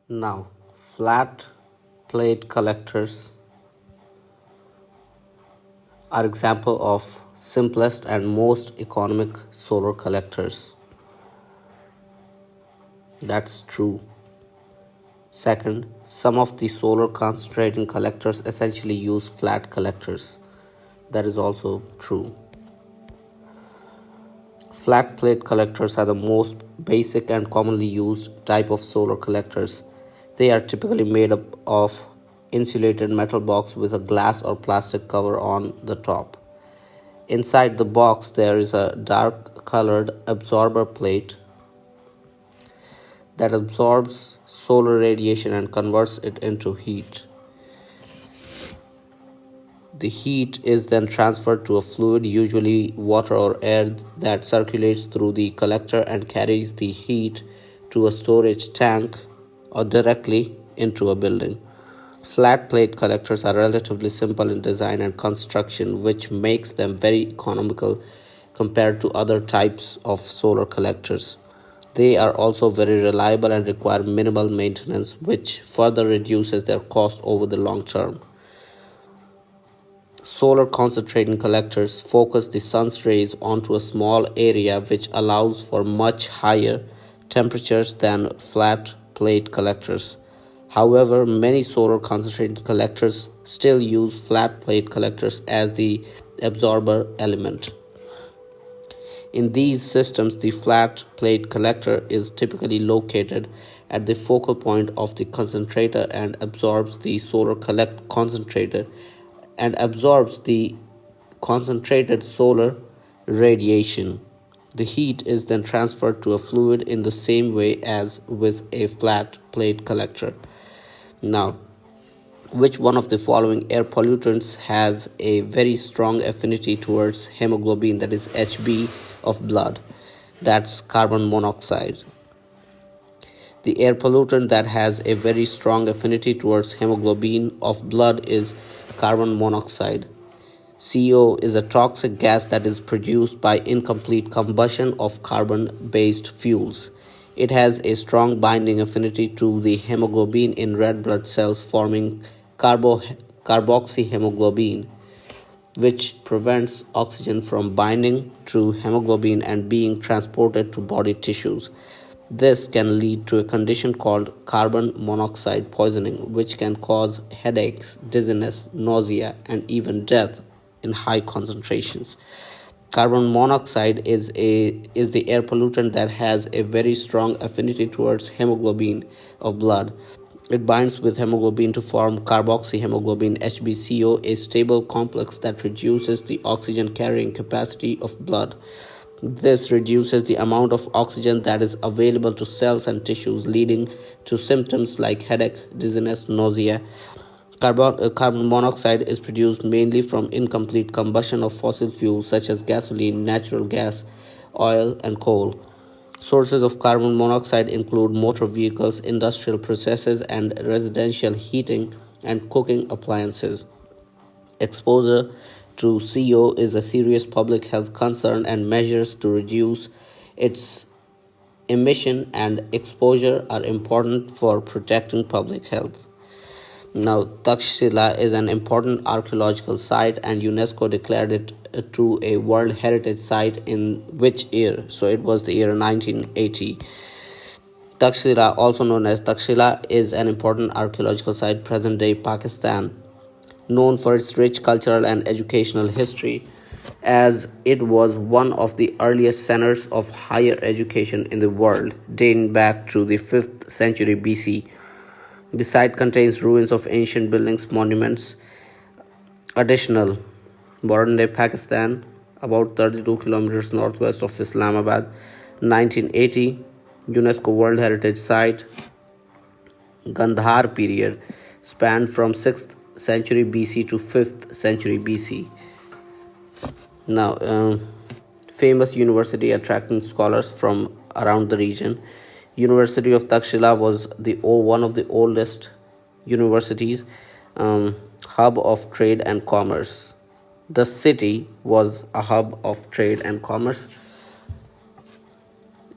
Now, flat plate collectors are example of simplest and most economic solar collectors. That's true. Second, some of the solar concentrating collectors essentially use flat collectors. That is also true. Flat plate collectors are the most basic and commonly used type of solar collectors. They are typically made up of insulated metal box with a glass or plastic cover on the top. Inside the box there is a dark colored absorber plate that absorbs solar radiation and converts it into heat. The heat is then transferred to a fluid, usually water or air, that circulates through the collector and carries the heat to a storage tank or directly into a building. Flat plate collectors are relatively simple in design and construction, which makes them very economical compared to other types of solar collectors. They are also very reliable and require minimal maintenance, which further reduces their cost over the long term. Solar concentrating collectors focus the sun's rays onto a small area, which allows for much higher temperatures than flat plate collectors. However, many solar concentrated collectors still use flat plate collectors as the absorber element. In these systems, the flat plate collector is typically located at the focal point of the concentrator and absorbs the concentrator and absorbs the concentrated solar radiation. The heat is then transferred to a fluid in the same way as with a flat plate collector. Now, which one of the following air pollutants has a very strong affinity towards hemoglobin, that is Hb of blood? That's carbon monoxide. The air pollutant that has a very strong affinity towards hemoglobin of blood is carbon monoxide. CO is a toxic gas that is produced by incomplete combustion of carbon-based fuels. It has a strong binding affinity to the hemoglobin in red blood cells, forming carboxyhemoglobin, which prevents oxygen from binding to hemoglobin and being transported to body tissues. This can lead to a condition called carbon monoxide poisoning, which can cause headaches, dizziness, nausea, and even death in high concentrations. Carbon monoxide is the air pollutant that has a very strong affinity towards hemoglobin of blood. It binds with hemoglobin to form carboxyhemoglobin HbCO, a stable complex that reduces the oxygen carrying capacity of blood. This reduces the amount of oxygen that is available to cells and tissues, leading to symptoms like headache, dizziness, nausea. Carbon monoxide is produced mainly from incomplete combustion of fossil fuels such as gasoline, natural gas, oil, and coal. Sources of carbon monoxide include motor vehicles, industrial processes, and residential heating and cooking appliances. Exposure to CO is a serious public health concern, and measures to reduce its emission and exposure are important for protecting public health. Now, Takshila is an important archaeological site, and UNESCO declared it to a World Heritage Site in which year? So it was the year 1980. Takshila, also known as Takshila, is an important archaeological site present-day Pakistan, known for its rich cultural and educational history, as it was one of the earliest centers of higher education in the world, dating back to the 5th century BC. The site contains ruins of ancient buildings, monuments. Additional, modern-day Pakistan, about 32 kilometers northwest of Islamabad, 1980, UNESCO World Heritage Site. Gandhar period spanned from 6th century BC to 5th century BC. Now, famous university attracting scholars from around the region. University of Takshila was one of the oldest universities, hub of trade and commerce. The city was a hub of trade and commerce.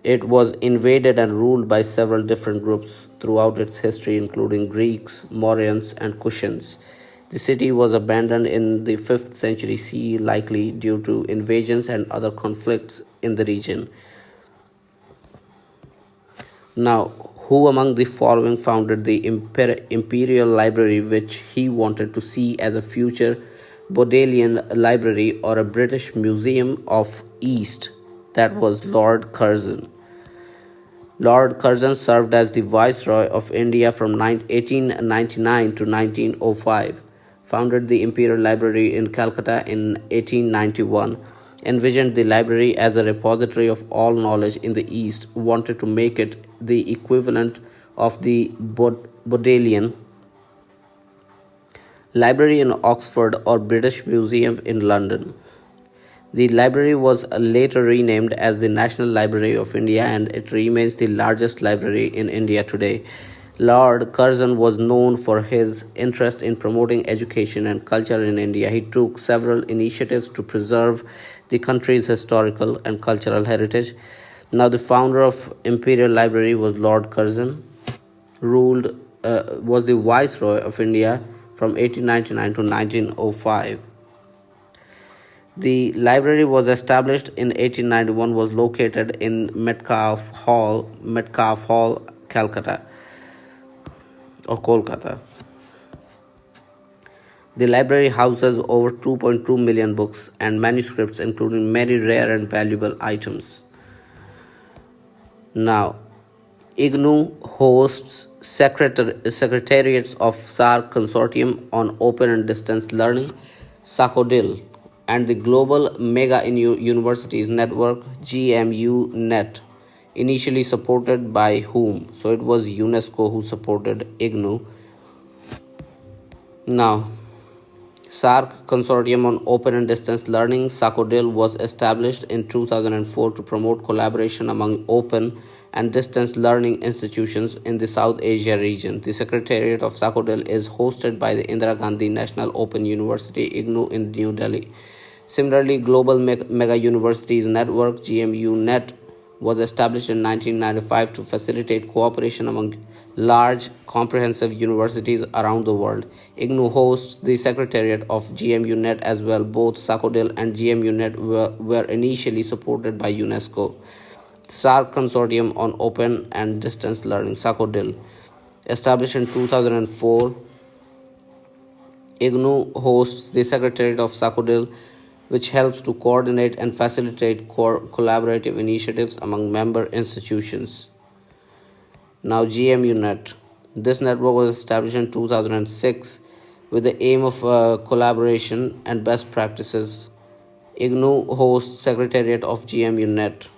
It was invaded and ruled by several different groups throughout its history, including Greeks, Mauryans, and Kushans. The city was abandoned in the 5th century CE, likely due to invasions and other conflicts in the region. Now, who among the following founded the Imperial Library, which he wanted to see as a future Bodleian Library or a British Museum of East? That was Lord Curzon. Lord Curzon served as the Viceroy of India from 1899 to 1905, founded the Imperial Library in Calcutta in 1891, envisioned the library as a repository of all knowledge in the East, wanted to make it the equivalent of the Bodleian Library in Oxford or British Museum in London. The library was later renamed as the National Library of India, and it remains the largest library in India today. Lord Curzon was known for his interest in promoting education and culture in India. He took several initiatives to preserve the country's historical and cultural heritage. Now, the founder of Imperial Library was Lord Curzon, was the Viceroy of India from 1899 to 1905. The library was established in 1891, was located in Metcalfe Hall, Calcutta or Kolkata. The library houses over 2.2 million books and manuscripts, including many rare and valuable items. Now, IGNOU hosts secretariats of SARC Consortium on Open and Distance Learning, SACODIL, and the Global Mega Universities Network, GMU Net, initially supported by whom? So it was UNESCO who supported IGNOU. Now, SARC Consortium on Open and Distance Learning, SACODIL, was established in 2004 to promote collaboration among open and distance learning institutions in the South Asia region. The Secretariat of SACODIL is hosted by the Indira Gandhi National Open University, IGNOU, in New Delhi. Similarly, Global Mega Universities Network, GMU Net, was established in 1995 to facilitate cooperation among large, comprehensive universities around the world. IGNOU hosts the Secretariat of GMU Net as well. Both SACODIL and GMU Net were initially supported by UNESCO. SARC Consortium on Open and Distance Learning, SACODIL, established in 2004. IGNOU hosts the Secretariat of SACODIL, which helps to coordinate and facilitate collaborative initiatives among member institutions. Now, GMUNet. This network was established in 2006 with the aim of collaboration and best practices. IGNOU hosts Secretariat of GMUNet.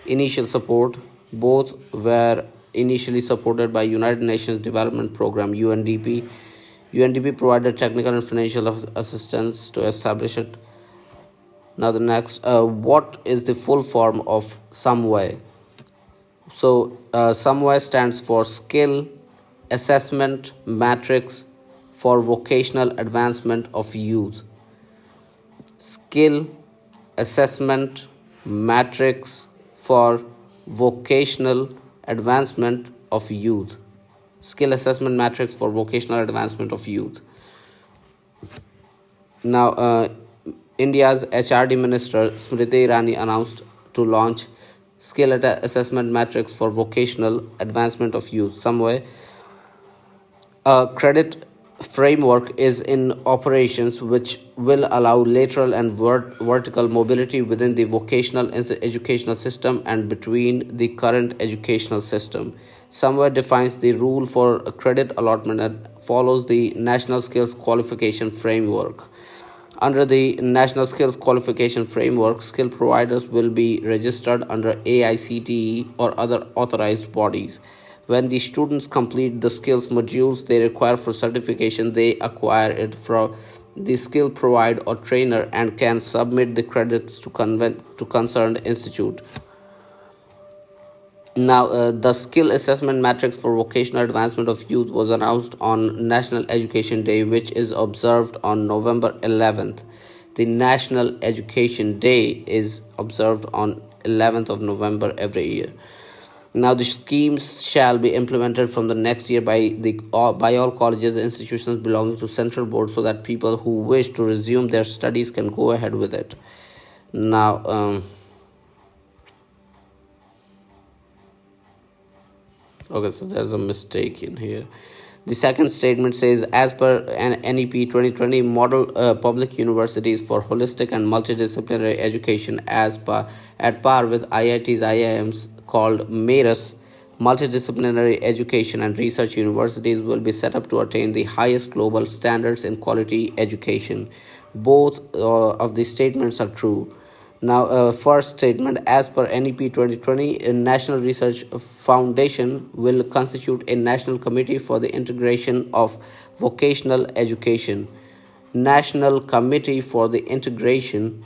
Initial support. Both were initially supported by United Nations Development Programme, UNDP. UNDP provided technical and financial assistance to establish it. Now the next, what is the full form of SUMWAY? So SUMWAY stands for Skill Assessment Matrix for Vocational Advancement of Youth. Skill Assessment Matrix for Vocational Advancement of Youth. Skill Assessment Matrix for Vocational Advancement of Youth. Now, India's HRD Minister Smriti Irani announced to launch Skill Assessment Matrix for Vocational Advancement of Youth. SUMWAY. A credit framework is in operations which will allow lateral and vertical mobility within the vocational educational system and between the current educational system. SUMWAY defines the rule for credit allotment and follows the National Skills Qualification Framework. Under the National Skills Qualification Framework, skill providers will be registered under AICTE or other authorized bodies. When the students complete the skills modules they require for certification, they acquire it from the skill provider or trainer and can submit the credits to concerned institute. Now, the Skill Assessment Matrix for Vocational Advancement of Youth was announced on National Education Day, which is observed on November 11th. The National Education Day is observed on 11th of November every year. Now, the schemes shall be implemented from the next year by all colleges and institutions belonging to central board, so that people who wish to resume their studies can go ahead with it. Now, okay, so there's a mistake in here. The second statement says, as per NEP 2020, model public universities for holistic and multidisciplinary education at par with IITs, IIMs, called MARIS, multidisciplinary education and research universities, will be set up to attain the highest global standards in quality education. Both of these statements are true. Now, first statement, as per NEP 2020, a National Research Foundation will constitute a national committee for the integration of vocational education. National Committee for the Integration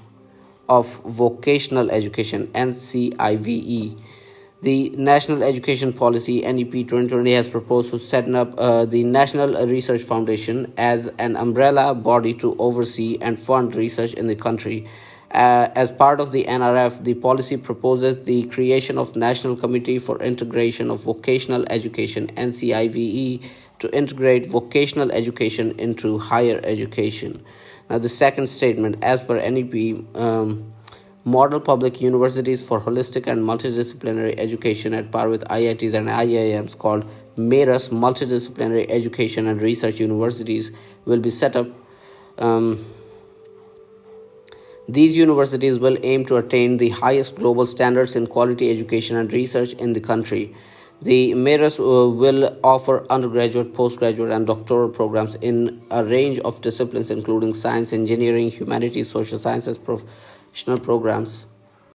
of Vocational Education, NCIVE. The National Education Policy, NEP 2020, has proposed to set up the National Research Foundation as an umbrella body to oversee and fund research in the country. As part of the NRF, the policy proposes the creation of National Committee for Integration of Vocational Education, NCIVE, to integrate vocational education into higher education. Now, the second statement, as per NEP, model public universities for holistic and multidisciplinary education at par with IITs and IIMs, called MARIS, multidisciplinary education and research universities, will be set up. These universities will aim to attain the highest global standards in quality education and research in the country. The MARIS will offer undergraduate, postgraduate, and doctoral programs in a range of disciplines, including science, engineering, humanities, social sciences, professional programs.